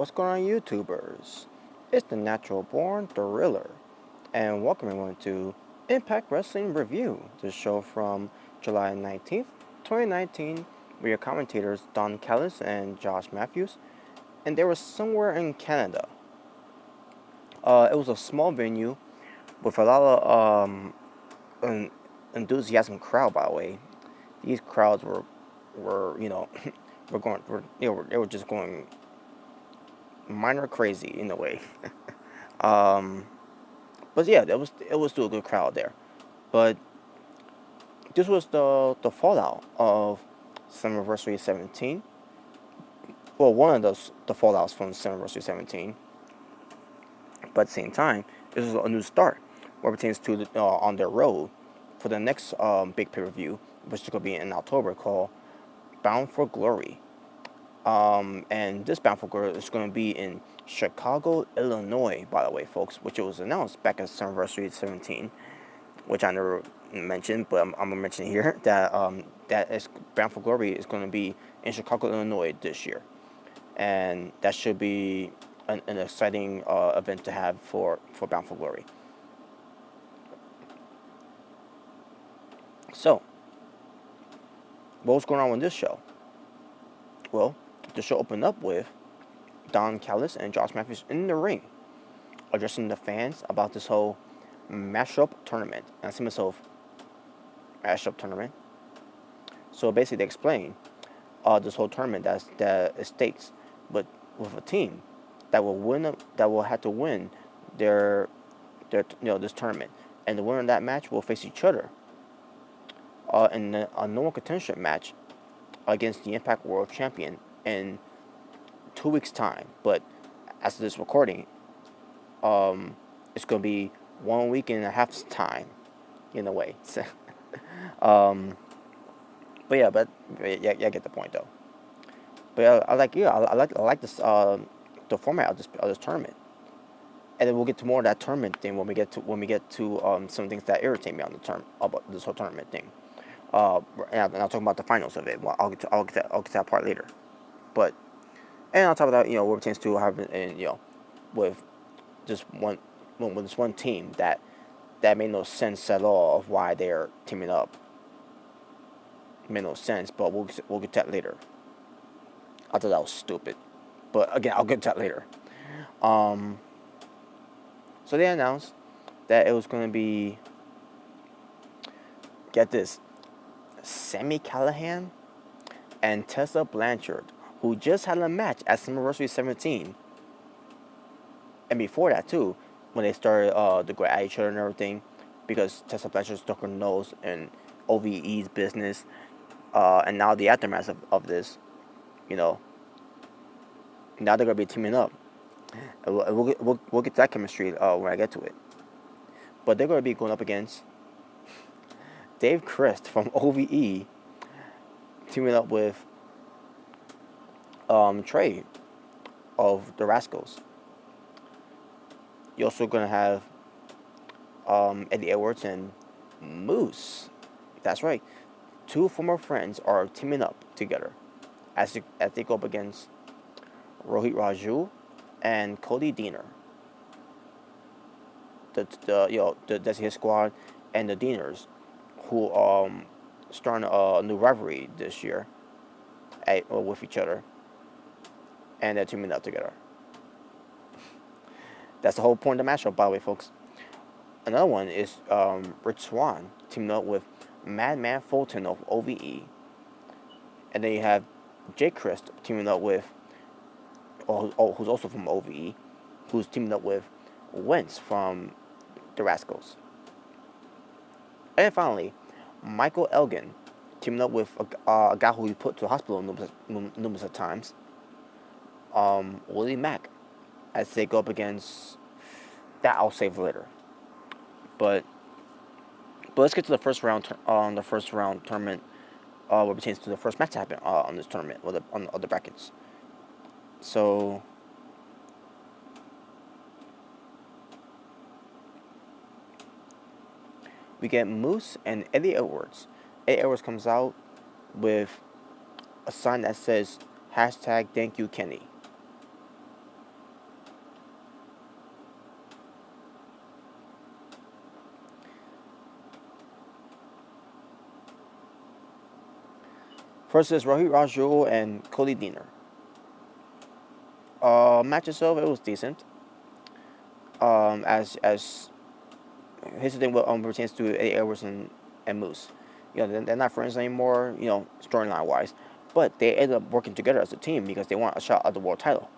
what's going on, YouTubers? It's the Natural Born Thriller, and welcome everyone to Impact Wrestling Review, the show from July 19th, 2019. We are commentators Don Callis and Josh Matthews, and they were somewhere in Canada. It was a small venue with a lot of enthusiasm crowd. By the way, these crowds were they were just going minor crazy in a way. um, but yeah, it was still a good crowd there. But this was the fallout of Summerversary 17. Well, one of the fallouts from Summerversary 17. But at the same time, this is a new start, where it pertains to on their road for the next big pay-per-view, which is going to be in October, called Bound for Glory. And this Bound for Glory is going to be in Chicago, Illinois, by the way, folks, which it was announced back at Summerversary 17, which I never mentioned, but I'm going to mention here that Bound for Glory is going to be in Chicago, Illinois this year. And that should be an exciting event to have for Bound for Glory. So, what was going on with this show? Well, the show opened up with Don Callis and Josh Matthews in the ring, addressing the fans about this whole mashup tournament. And I see myself, mashup tournament. So basically, they explain this whole tournament that it states, but with a team that will have to win their this tournament, and the winner of that match will face each other in a no contention match against the Impact World Champion in 2 weeks' time. But as of this recording, it's going to be 1 week and a half's time, in a way. So, but yeah, I get the point though. But I like this the format of this tournament, and then we'll get to more of that tournament thing when we get to some things that irritate me on the term about this whole tournament thing. And I'll talk about the finals of it. Well, I'll get to that part later. But and on top of that, what pertains to having with just with this one team that made no sense at all of why they're teaming up. Made no sense, but we'll get to that later. I thought that was stupid, but again, I'll get to that later. So they announced that it was going to be, get this, Sami Callihan and Tessa Blanchard, who just had a match at Summerversary 17. And before that too, when they started to go at each other and everything, because Tessa Blanchard stuck her nose in OVE's business, and now the aftermath of this, now they're gonna be teaming up. We'll get to that chemistry when I get to it. But they're gonna be going up against Dave Crist from OVE, teaming up with Trey of the Rascals. You're also gonna have Eddie Edwards and Moose. That's right. Two former friends are teaming up together as they go up against Rohit Raju and Cody Deaner. The his squad and the Deaners, who starting a new rivalry this year with each other, and they're teaming up together. That's the whole point of the matchup, by the way, folks. Another one is Rich Swann teaming up with Madman Fulton of OVE. And then you have Jake Crist teaming up with, who's also from OVE, who's teaming up with Wentz from the Rascals. And finally, Michael Elgin teaming up with a guy who we put to the hospital numerous of times, Willie Mack, as they go up against, that I'll save later. But let's get to the first round tournament, what pertains to the first match that happened on this tournament, or on the brackets. So we get Moose and Eddie Edwards. Eddie Edwards comes out with a sign that says #ThankYouKenny. versus Rohit Raju and Cody Deaner. Match itself, it was decent. As Here's the thing with pertains to Eddie Edwards and Moose. They're not friends anymore. Storyline wise, but they ended up working together as a team because they want a shot at the world title.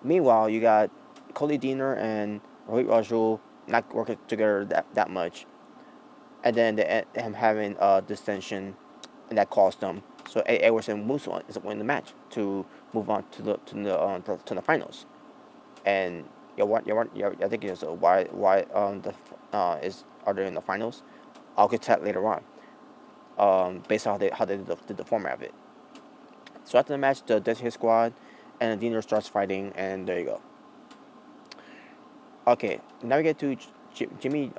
Meanwhile, you got Cody Deaner and Rohit Raju not working together that much, and then him having dissension, and that cost them. So Eddie Edwards and Moose is winning the match to move on to the finals. And I think it's why the is are they in the finals. I'll get to that later on. Based on how they did the format of it. So after the match, the Death Hit Squad and the Deaner starts fighting, and there you go. Okay, now we get to Jimmy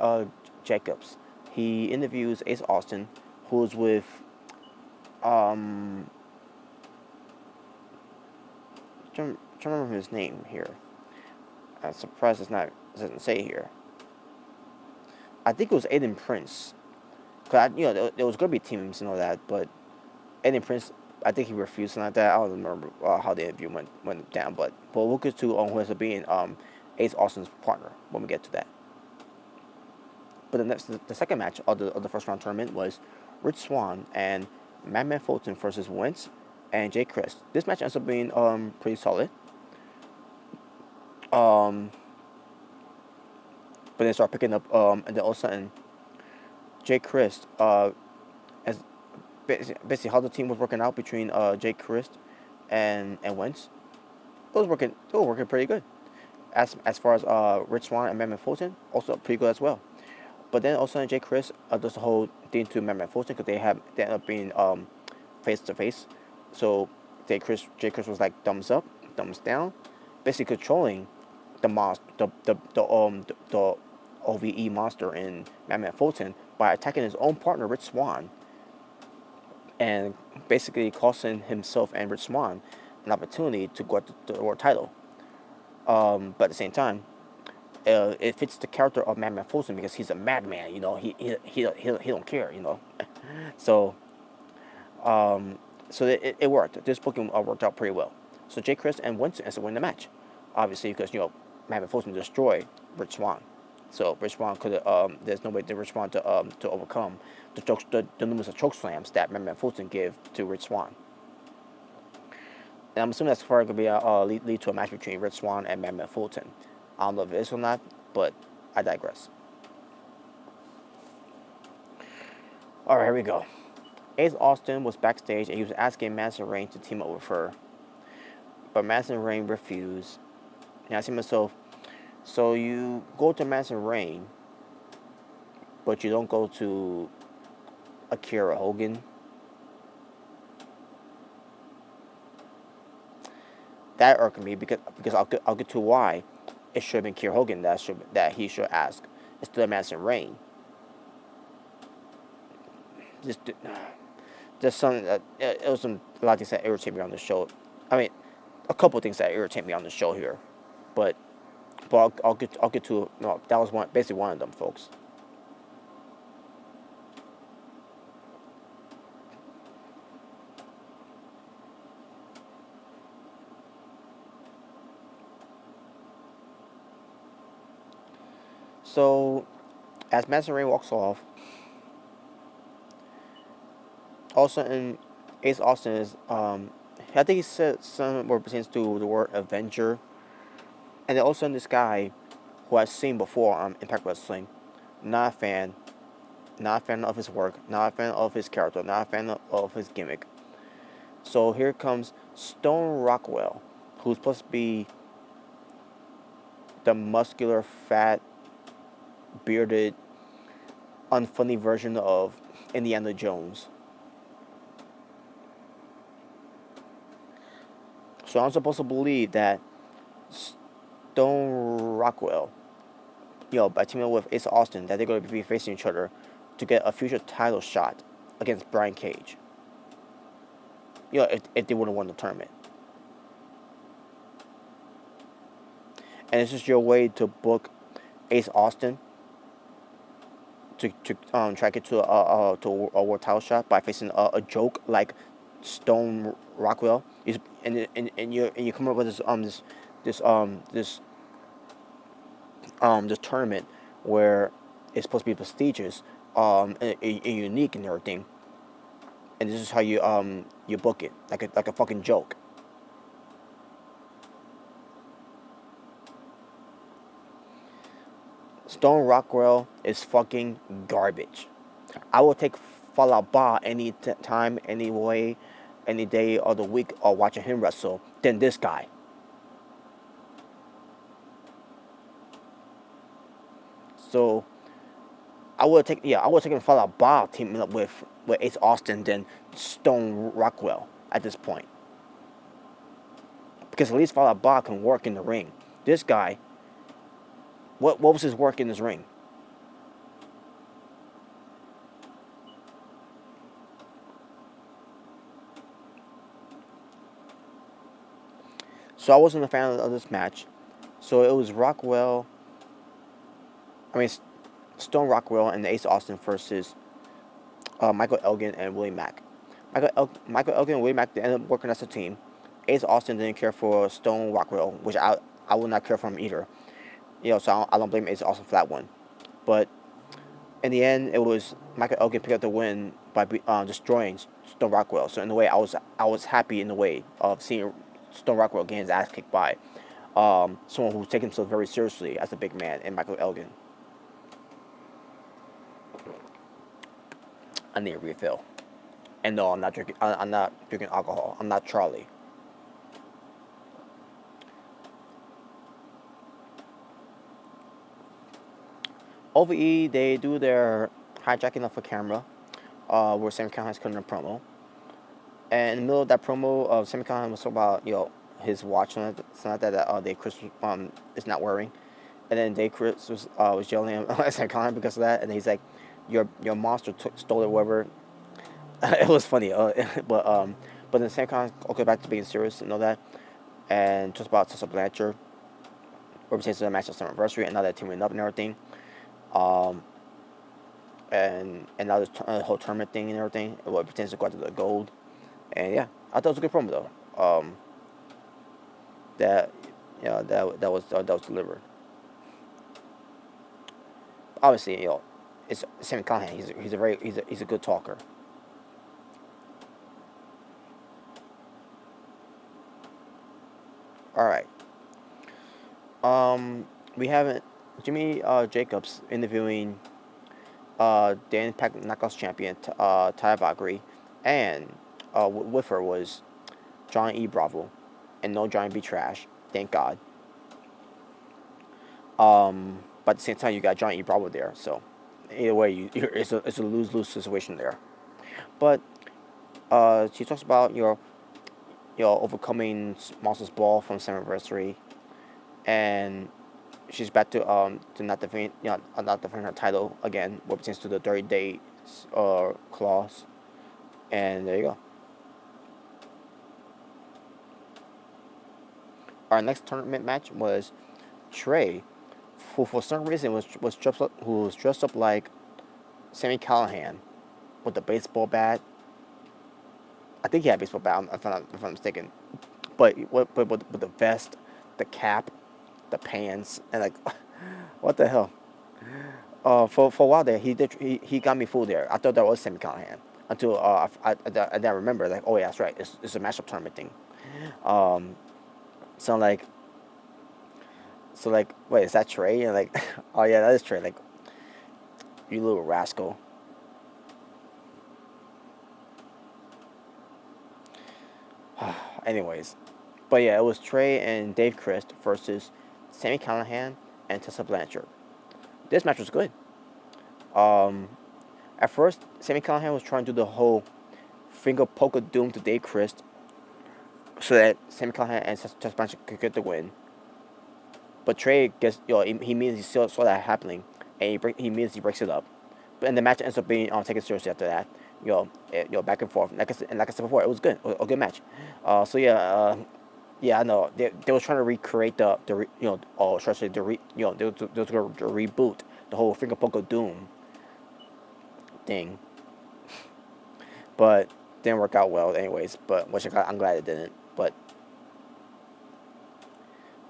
Jacobs. He interviews Ace Austin, who's with trying to remember his name here. I'm surprised it doesn't say here. I think it was Aiden Prince. Cause there was gonna be teams and all that, but Aiden Prince, I think he refused something like that. I don't remember how the interview went down, but we'll get to who ends up being Ace Austin's partner when we get to that. But the second match of the first round tournament was Rich Swann and Madman Fulton versus Wentz and Jay Christ. This match ends up being pretty solid. But they start picking up, and then all of a sudden, Jay Christ, as basically how the team was working out between Jay Christ and Wentz, it was working pretty good. As far as Rich Swann and Madman Fulton, also pretty good as well. But then all of a sudden, Jay Christ does the whole thing to Madman Fulton because they end up being face to face. So Jay Christ was like thumbs up, thumbs down, basically controlling the monster, the OVE monster in Madman Fulton by attacking his own partner Rich Swann, and basically costing himself and Rich Swann an opportunity to go at the world title. But at the same time, it fits the character of Madman Fulton because he's a madman. He don't care. So it worked. This booking worked out pretty well. So Jay Chris and Wentz ends up winning the match, obviously because Madman Fulton destroyed Rich Swann. So Rich Swann could there's no way for Rich Swann to overcome the numerous choke slams that Madman Fulton gave to Rich Swann. And I'm assuming that's probably going to be lead to a match between Rich Swann and Madman Fulton. I don't know if it is or not, but I digress. All right, here we go. Ace Austin was backstage and he was asking Madison Rayne to team up with her, but Madison Rayne refused. And I see myself, so you go to Madison Rayne, but you don't go to Kiera Hogan. That irked me because I'll get to why it should have been Kiera Hogan that he should ask instead of Madison Rayne. Just something that it was a lot of things that irritate me on the show. I mean, a couple of things that irritate me on the show here, but I'll get to that was basically one of them, folks. So, as Madison Rayne walks off, all of a sudden, Ace Austin is, I think he said something more pertains to the word Avenger. And then all of a sudden, this guy, who I've seen before on Impact Wrestling, not a fan of his work, not a fan of his character, not a fan of his gimmick. So here comes Stone Rockwell, who's supposed to be the muscular, fat, bearded, unfunny version of Indiana Jones. So I'm supposed to believe that Stone Rockwell, by teaming up with Ace Austin, that they're going to be facing each other to get a future title shot against Brian Cage. If they would have won the tournament. And it's just your way to book Ace Austin to try to get to a world title shot by facing a joke like Stone Rockwell. And you come up with this this this tournament where it's supposed to be prestigious, and unique and everything. And this is how you book it, like a fucking joke. Stone Rockwell is fucking garbage. I will take Falaba time, any way, any day of the week, or watching him wrestle than this guy. So I would take Falaba teaming up with Ace Austin than Stone Rockwell at this point, because at least Falaba can work in the ring. This guy, what was his work in this ring? So I wasn't a fan of this match. So it was Rockwell. I mean, Stone Rockwell and Ace Austin versus Michael Elgin and Willie Mack. Michael Elgin and Willie Mack ended up working as a team. Ace Austin didn't care for Stone Rockwell, which I would not care for him either. So I don't blame Ace Austin for that one. But in the end, it was Michael Elgin picked up the win by destroying Stone Rockwell. So in a way, I was happy in the way of seeing Stone Rockwell getting his ass kicked by someone who's taking himself very seriously as a big man in Michael Elgin. I need a refill. And no, I'm not drinking. I'm not drinking alcohol. I'm not Charlie. OVE, they do their hijacking of a camera, where Sami Callihan's cutting a promo. And in the middle of that promo, Sami Callihan was talking about his watch and something like that Dave Chris is not wearing. And then Dave Chris was yelling at Sami Callihan because of that. And he's like, "Your monster stole it, whatever." It was funny, but then Sami Callihan okay back to being serious and all that, and just about Tessa Blanchard, represents the match of summer anniversary, and now they're teaming up and everything. Um, and now the whole tournament thing and everything, what pertains to go to the gold, and yeah, I thought it was a good promo though. That that was delivered. Obviously, it's Sami Callihan. He's a good talker. All right. We haven't Jimmy Jacobs interviewing Dan Pack Knockouts champion Taya, and with her was John E. Bravo, and no Johnny B. Trash. Thank God. But at the same time, you got Johnny E. Bravo there, so either way, it's a lose-lose situation there. But she talks about overcoming Monsters Ball from Summer Anniversary, and she's back to not defend her title again, what pertains to the 30 day clause, and there you go. Our next tournament match was Trey, who for some reason was dressed up like Sami Callihan with a baseball bat. I think he had a baseball bat, if I'm mistaken. But with the vest, the cap, the pants, and like, what the hell? For a while there, he got me fooled there. I thought that was Sami Callihan until I then remember, like, oh yeah, that's right, it's a matchup tournament thing. Um, so like wait, is that Trey? And like, oh yeah, that is Trey. Like, you little rascal. Anyways, but yeah, it was Trey and Dave Christ versus Sami Callihan and Tessa Blanchard. This match was good. Um, at first, Sami Callihan was trying to do the whole finger poke of doom to Dave Christ so that Sami Callihan and Tessa Blanchard could get the win. But Trey gets, he immediately saw that happening, and he immediately breaks it up. But and the match ends up being taken seriously after that. Back and forth. Like I said before, it was good, a good match. So yeah, yeah, I know they was trying to recreate especially they was going to reboot the whole finger poke of doom thing. But didn't work out well, anyways. But I'm glad it didn't.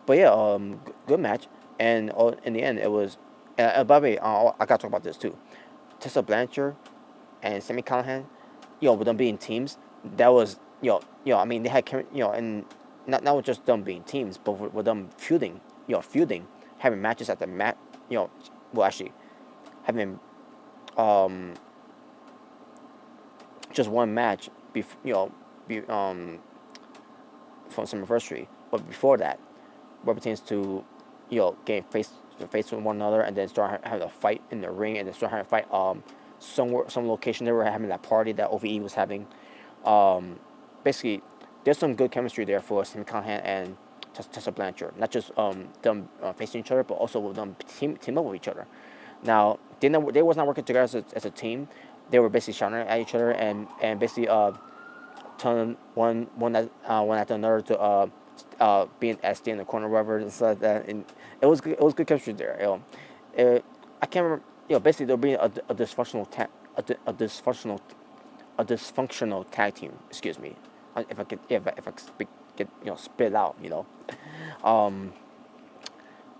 But yeah, good match. And in the end, it was. By the way, I gotta talk about this too. Tessa Blanchard and Sami Callihan, with them being teams, that was, I mean, they had, and not just them being teams, but with them feuding, having matches at the well, actually, having um, just one match, be, from Summerversary, but before that, what pertains to, getting face to face with one another, and then start having a fight in the ring, and then start having a fight somewhere, some location they were having that party that OVE was having. Um, Basically, there's some good chemistry there for Sami Callihan and Tessa Blanchard. Not just them facing each other, but also with them team up with each other. Now they was not working together as a team. They were basically shouting at each other and basically telling one after another to being stay in the corner, whatever, and stuff like that. And it was good chemistry there. I can't remember. Basically there being a dysfunctional a dysfunctional tag team. Excuse me, if I speak, get spit out. Um,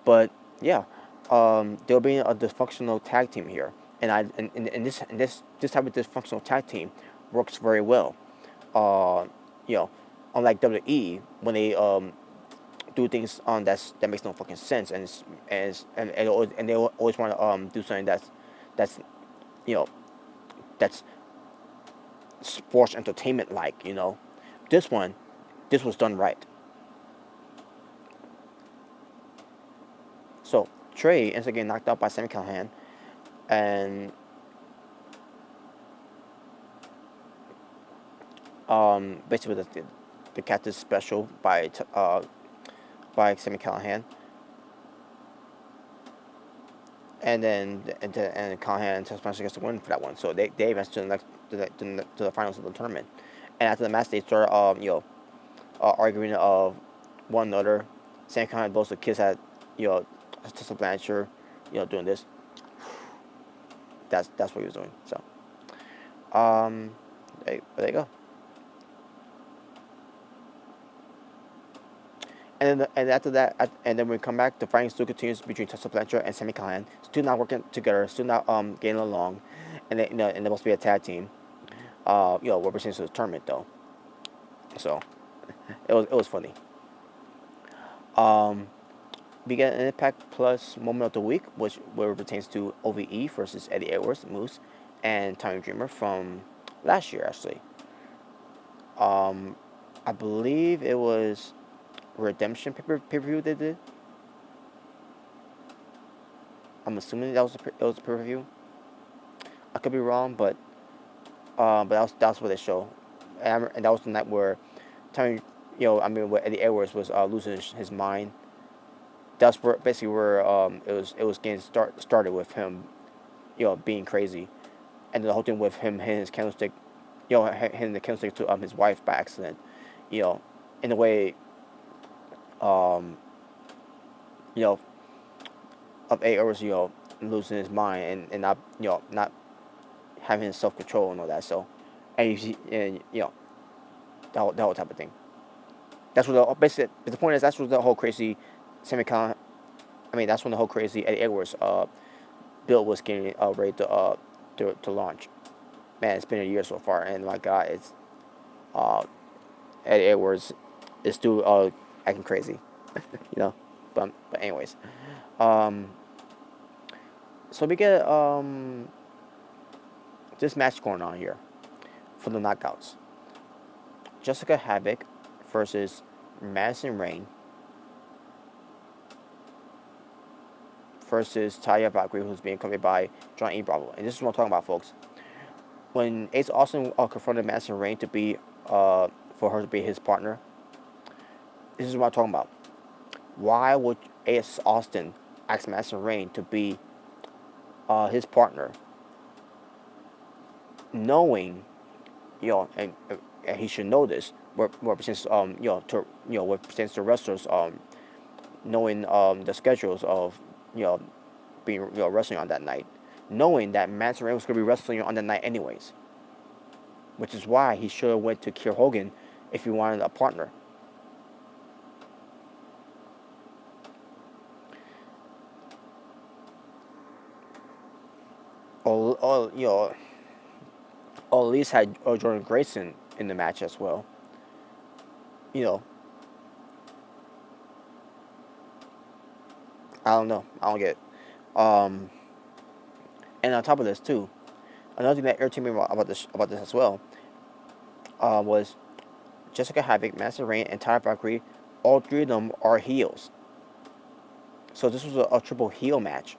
but yeah, there'll be a dysfunctional tag team here, and this type of dysfunctional tag team works very well. Uh, you know, Unlike WWE when they do things on that makes no fucking sense, and they always want to do something that's you know that's sports entertainment like. This one, this was done right. So Trey ends up getting knocked out by Sami Callihan, and basically the Cactus special by Sami Callihan, and Callihan and Test gets to win for that one. So they advance to the next to the finals of the tournament. And after the match, they start arguing of one another. Sami Callihan blows a kiss at Tessa Blanchard, doing this. That's what he was doing. So there you go. And after that, and then when we come back, the fighting still continues between Tessa Blanchard and Sami Callihan. Still not working together, still not getting along, and they, and they're supposed to be a tag team. Representing the tournament though. So it was funny. Um, we get an Impact Plus moment of the week, which where pertains to OVE versus Eddie Edwards, Moose, and Tommy Dreamer from last year actually. Um, I believe it was Redemption pay per view they did. I'm assuming it was a pay per view. I could be wrong, but that's what they show, and that was the night where Tommy, where Eddie Edwards was losing his mind. That's where basically where it was getting started with him, being crazy, and the whole thing with him hitting his candlestick, hitting the candlestick to his wife by accident, in a way, um, you know, of Eddie Edwards, losing his mind and not not having self control and all that. So, that whole type of thing. That's what basically. But the point is, that's what the whole crazy semicon. I mean, that's when the whole crazy Eddie Edwards build was getting ready to launch. Man, it's been a year so far, and my God, it's uh, Eddie Edwards is still acting crazy, you know. But anyways, um, so we get this match going on here for the knockouts. Jessica Havok versus Madison Rayne versus Taya Valkyrie, who's being accompanied by John E. Bravo. And this is what I'm talking about, folks. When Ace Austin confronted Madison Rayne to be for her to be his partner, this is what I'm talking about. Why would Ace Austin ask Madison Rayne to be his partner, knowing, and he should know this, what pertains what pertains to wrestlers, knowing the schedules of being wrestling on that night, knowing that Madison Rayne was going to be wrestling on that night anyways. which is why he should have went to Kiera Hogan if he wanted a partner. Or you know, or at least had Jordan Grayson in the match as well. You know, I don't know. I don't get it. And on top of this too, another thing that irritated me about this as well was Jessica Havok, Master Rayne, and Taya Valkyrie. All three of them are heels. So this was a triple heel match,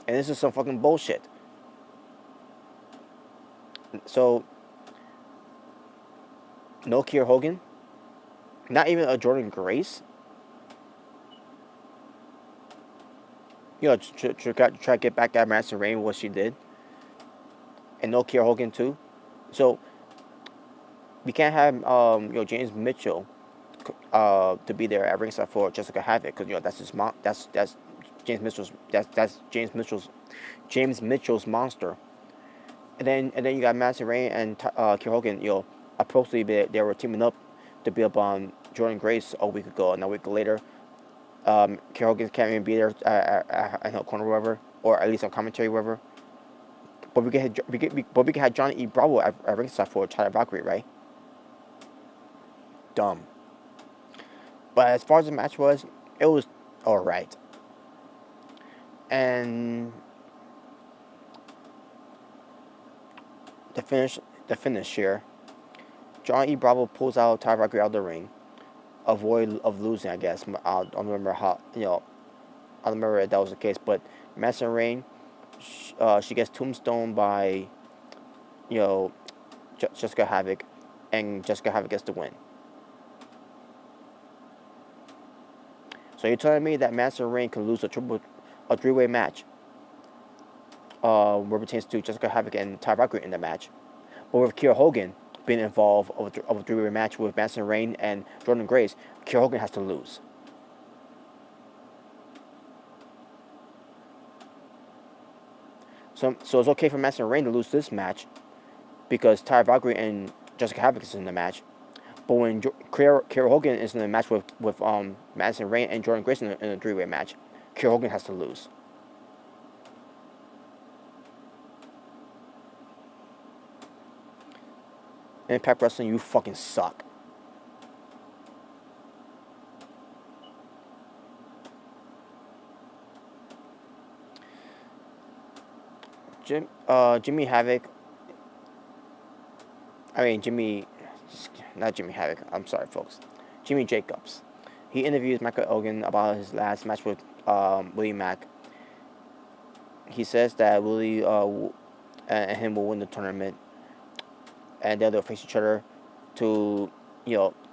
and this is some fucking bullshit. So no Kiera Hogan, not even a Jordan Grace. You know, try to get back at Master Rayne what she did, and no Kiera Hogan too. So we can't have James Mitchell to be there at ringside for Jessica Havok because that's his mom. That's James Mitchell's monster. And then you got Master Rayne and Kiera Hogan. Supposedly they were teaming up to beat up on Jordan Grace a week ago, and a week later, Kiera Hogan can't even be there in her corner, wherever, or at least on commentary, wherever. But we can have Johnny E. Bravo at ringside for Taya Valkyrie, right? Dumb. But as far as the match was, it was alright. And the finish here, John E. Bravo pulls out Taya Valkyrie out of the ring, avoid of losing, I guess. I don't remember how, I don't remember if that was the case, but Master Rayne, she gets tombstone by, Jessica Havok, and Jessica Havok gets the win. So you're telling me that Master Rayne can lose a three-way match, where it pertains to Jessica Havok and Taya Valkyrie in the match, but with Kiera Hogan being involved of a three-way match with Master Rayne and Jordan Grace, Kiera Hogan has to lose. So it's okay for Master Rayne to lose this match because Taya Valkyrie and Jessica Havok is in the match. But when Kiera Hogan is in the match with Master Rayne and Jordan Grace in a three-way match, Kiera Hogan has to lose. Impact Wrestling, you fucking suck. Jimmy Havoc. Not Jimmy Havoc. I'm sorry, folks. Jimmy Jacobs. He interviews Michael Hogan about his last match with Willie Mack. He says that Willie and him will win the tournament, and then they'll face each other to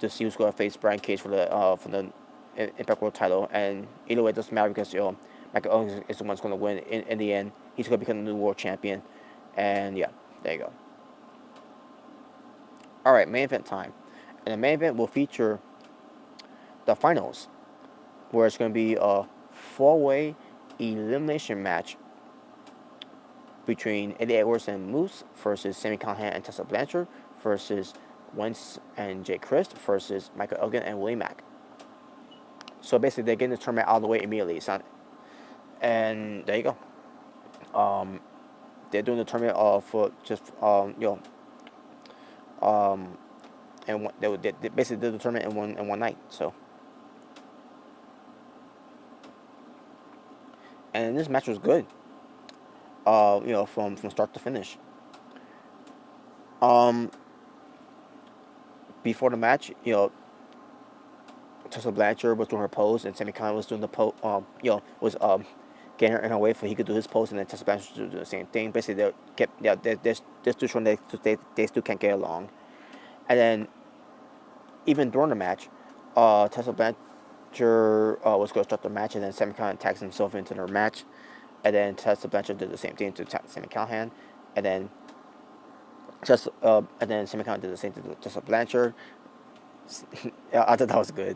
see who's going to face Brian Cage for the Impact World title. And either way, it doesn't matter because Michael Hogan is the one that's going to win in the end. He's going to become the new world champion. And yeah, there you go. Alright, main event time. And the main event will feature the finals, where it's going to be a four-way elimination match between Eddie Edwards and Moose versus Sami Callihan and Tessa Blanchard versus Wentz and Jay Christ versus Michael Hogan and Willie Mack. So basically, they're getting the tournament out of the way immediately. And there you go. They're doing the tournament for just and they basically did the tournament in one night. So, and this match was good. From start to finish. Before the match, Tessa Blanchard was doing her pose, and Sami Callihan was doing the pose. Was getting her in her way so he could do his pose, and then Tessa Blanchard do the same thing. Basically, they're still showing they still can't get along. And then, even during the match, Tessa Blanchard was going to start the match, and then Sami Callihan tags himself into their match, and then Tessa Blanchard did the same thing to Sami Callihan, and then Sami Callihan did the same thing to Tessa Blanchard. I thought that was good.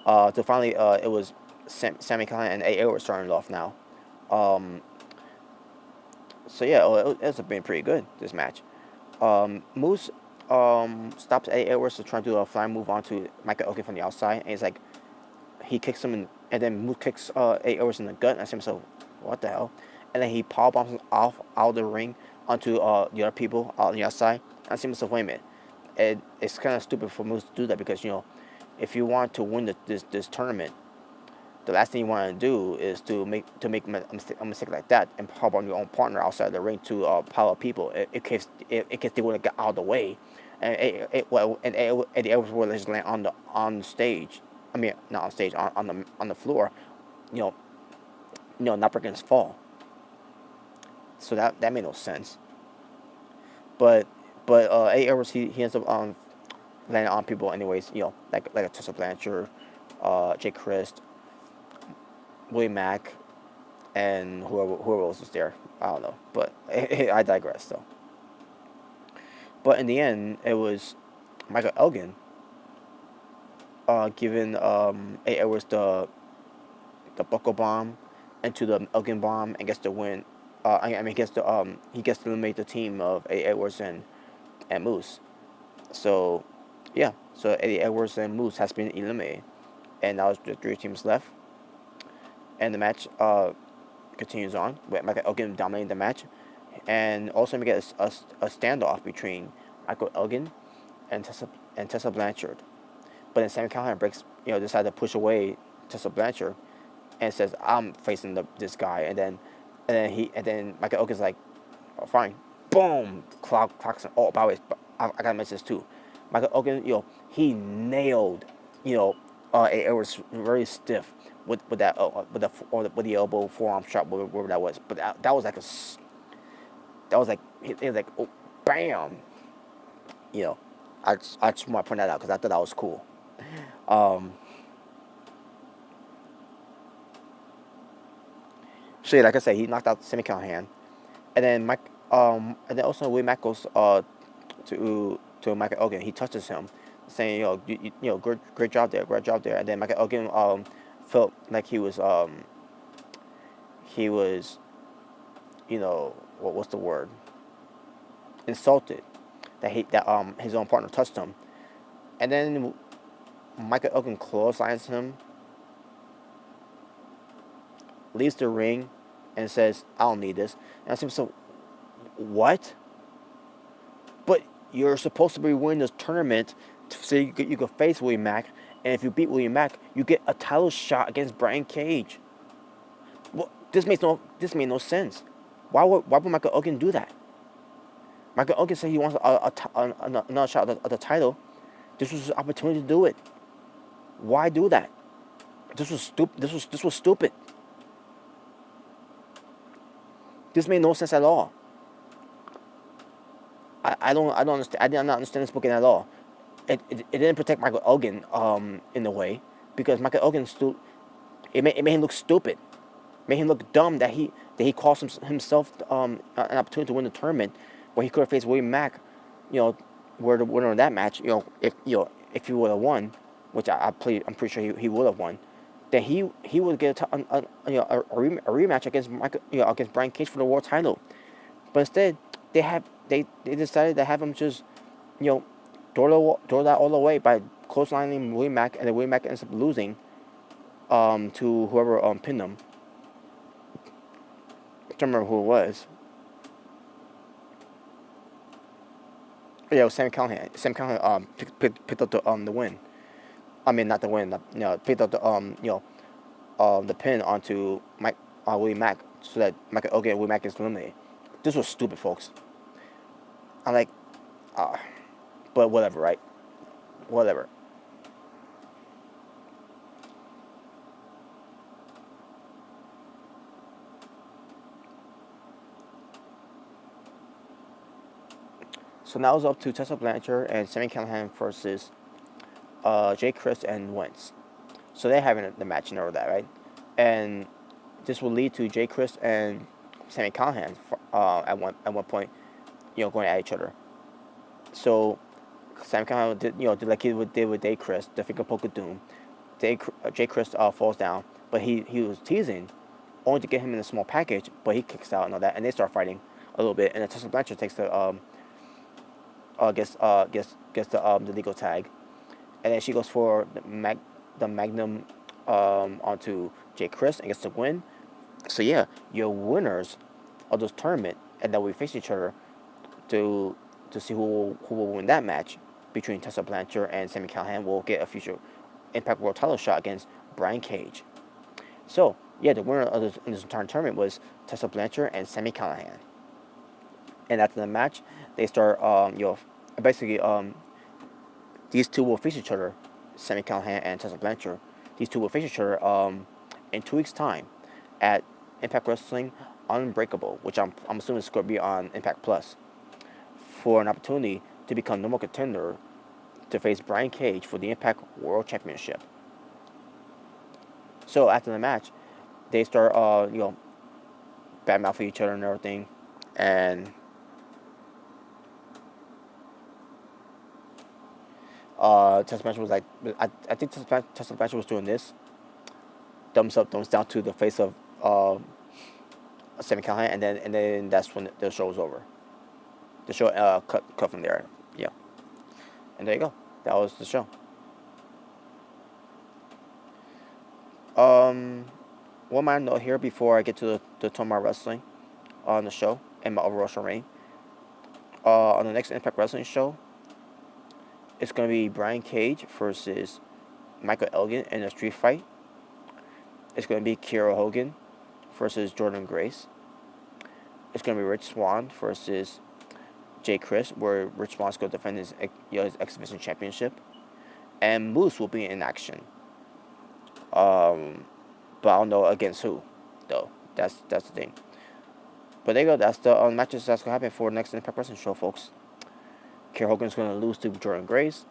So finally, it was Sami Callihan and AA were starting it off now. So yeah, it's been pretty good this match. Moose stops Eddie Edwards to try to do a flying move onto Michael Elgin from the outside, and it's like he kicks him in, and then Moose kicks Eddie Edwards in the gut, and I see himself, what the hell? And then he power bombs him off out of the ring onto the other people on the outside. And I see myself, wait a minute. It's kind of stupid for Moose to do that because if you want to win this tournament, the last thing you want to do is to make a mistake like that and power on your own partner outside the ring to pile up people. In case they would have got out of the way, and Eddie Edwards would just land on stage. I mean, not on stage, on the floor. You know, not breaking his fall. So that made no sense. But Eddie Edwards he ends up landing on people anyways. Like a Tessa Blanchard, Jake Christ, Willie Mack, and whoever else was there. I don't know, but I digress though. But in the end, it was Michael Elgin giving A. Edwards the buckle bomb into the Elgin bomb and gets the win. He gets to eliminate the team of A. Edwards and Moose. So yeah, so Eddie Edwards and Moose has been eliminated, and now the three teams left, and the match continues on with Michael Elgin dominating the match, and also we get a standoff between Michael Elgin and Tessa Blanchard. But then Sami Callihan decided to push away Tessa Blanchard and says, "I'm facing this guy," and then Michael Elgin's like, "Oh, fine." Boom! Clocks. Oh, by the way, I gotta mention this too. Michael Elgin, he nailed, it was very stiff with that with the elbow forearm shot, whatever that was. But that was like it was like, oh, bam. I just want to point that out because I thought that was cool. So yeah, like I said, he knocked out Sami Callihan, and then and then also Willie Mack goes to Michael Elgin. He touches him, saying, great job there, great job there. And then Michael Elgin felt like he was what's the word? Insulted that his own partner touched him, and then Michael Elgin clotheslines him, leaves the ring, and says, "I don't need this." And I said, "So, what? But you're supposed to be winning this tournament so you could face Willie Mack, and if you beat Willie Mack, you get a title shot against Brian Cage." Well, this made no sense. Why would Michael Elgin do that? Michael Elgin said he wants another shot at the title. This was his opportunity to do it. Why do that? This was stupid. This was stupid. This made no sense at all. I don't understand. I did not understand this booking at all. It didn't protect Michael Elgin in a way, because Michael Elgin it made him look stupid. It made him look dumb that he cost himself an opportunity to win the tournament where he could have faced William Mack, where the winner of that match, if he would have won, which I'm pretty sure he would have won, then he would get a rematch against against Brian Cage for the world title. But instead, they decided to have him just, throw that all away by clotheslining Willie Mack, and then Willie Mack ends up losing to whoever pinned him. I don't remember who it was. Yeah, it was Sami Callihan. Sami Callihan picked up the win. I mean, not the win. Picked up the pin onto Willie Mack, so that Michael Elgin and Willie Mack is eliminated. This was stupid, folks. I'm like, but whatever, right? Whatever. So now it's up to Tessa Blanchard and Sami Callihan versus Jay Chris and Wentz. So they're having the match and all that, right? And this will lead to Jay Chris and Sami Callihan at one point, going at each other. So Sami Callihan did like he did with Jay Chris, the finger poke of doom. Jay Chris falls down, but he was teasing, only to get him in a small package. But he kicks out and all that, and they start fighting a little bit, and then Tessa Blanchard takes the gets the legal tag, and then she goes for the Magnum onto Jay Chris and gets the win. So yeah, your winners of this tournament, and then we face each other to see who will win that match between Tessa Blanchard and Sami Callihan. Will get a future Impact World Title shot against Brian Cage. So yeah, the winner of this entire tournament was Tessa Blanchard and Sami Callihan. And after the match, they start basically these two will face each other, Sami Callihan and Tessa Blanchard. These two will face each other in 2 weeks' time at Impact Wrestling Unbreakable, which I'm assuming is going to be on Impact Plus, for an opportunity to become number one contender to face Brian Cage for the Impact World Championship. So after the match, they start badmouthing each other and everything, and Tessa Blanchard was like, I think Tessa Blanchard was doing this, thumbs up, thumbs down to the face of Sami Callihan, and then that's when the show was over. The show cut from there. Yeah, and there you go. That was the show. One minor note here before I get to the Tomar Wrestling on the show and my overall show reign. On the next Impact Wrestling show, it's going to be Brian Cage versus Michael Elgin in a street fight. It's going to be Kiera Hogan versus Jordan Grace. It's going to be Rich Swann versus Jay Chris, where Rich Swann's going to defend his exhibition championship. And Moose will be in action. But I don't know against who, though. That's the thing. But there you go. That's the matches that's going to happen for the next Impact Wrestling show, folks. Kiera Hogan's going to lose to Jordan Grace.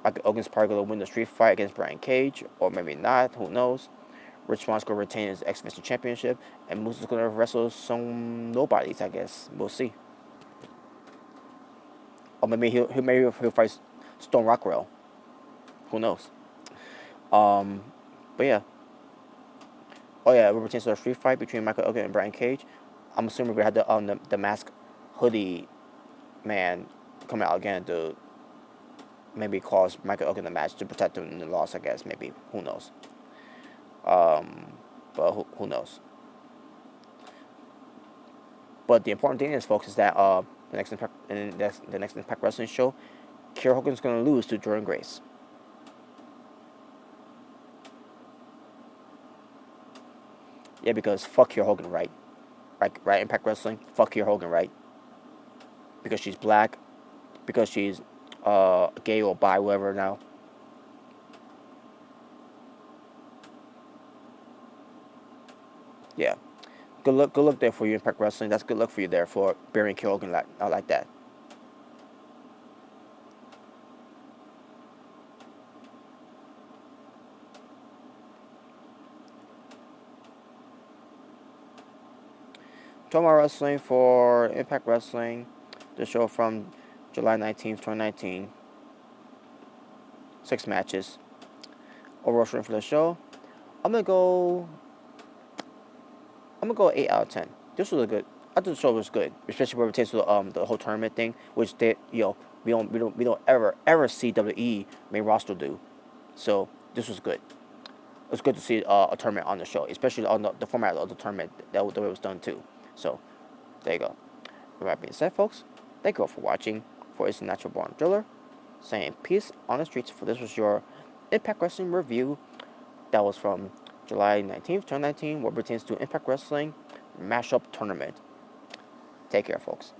Michael Elgin's probably going to win the street fight against Brian Cage, or maybe not. Who knows? Rich Swann's going to retain his exhibition championship, and Moose is going to wrestle some nobodies, I guess. We'll see. Or maybe he'll fight Stone Rockwell. Who knows? But yeah. Oh yeah, it retains the street fight between Michael Elgin and Brian Cage. I'm assuming we had the mask hoodie man come out again to maybe cause Michael Elgin the match to protect him in the loss, I guess. Maybe. Who knows? But who knows? But the important thing is, folks, is that the next Impact Wrestling show, Kiera Hogan's going to lose to Jordan Grace. Yeah, because fuck Kiera Hogan, right? Right, Impact Wrestling, fuck Kiera Hogan, right? Because she's black, because she's gay or bi, whatever now. Yeah. Good luck there for you, Impact Wrestling. That's good luck for you there for burying Kiera Hogan like that. Tomar Wrestling for Impact Wrestling, the show from July 19th, 2019. 6 matches. Overall rating for the show, I'm gonna go 8 out of 10. This was a good. I thought the show was good, especially where it takes to the whole tournament thing, which we don't ever see WWE main roster do. So this was good. It was good to see a tournament on the show, especially on the format of the tournament the way it was done too. So there you go. With that being said, folks, thank you all for watching. For It's a Natural Born Driller, saying peace on the streets. For this was your Impact Wrestling review. That was from July 19th, 2019, what pertains to Impact Wrestling Mashup Tournament. Take care, folks.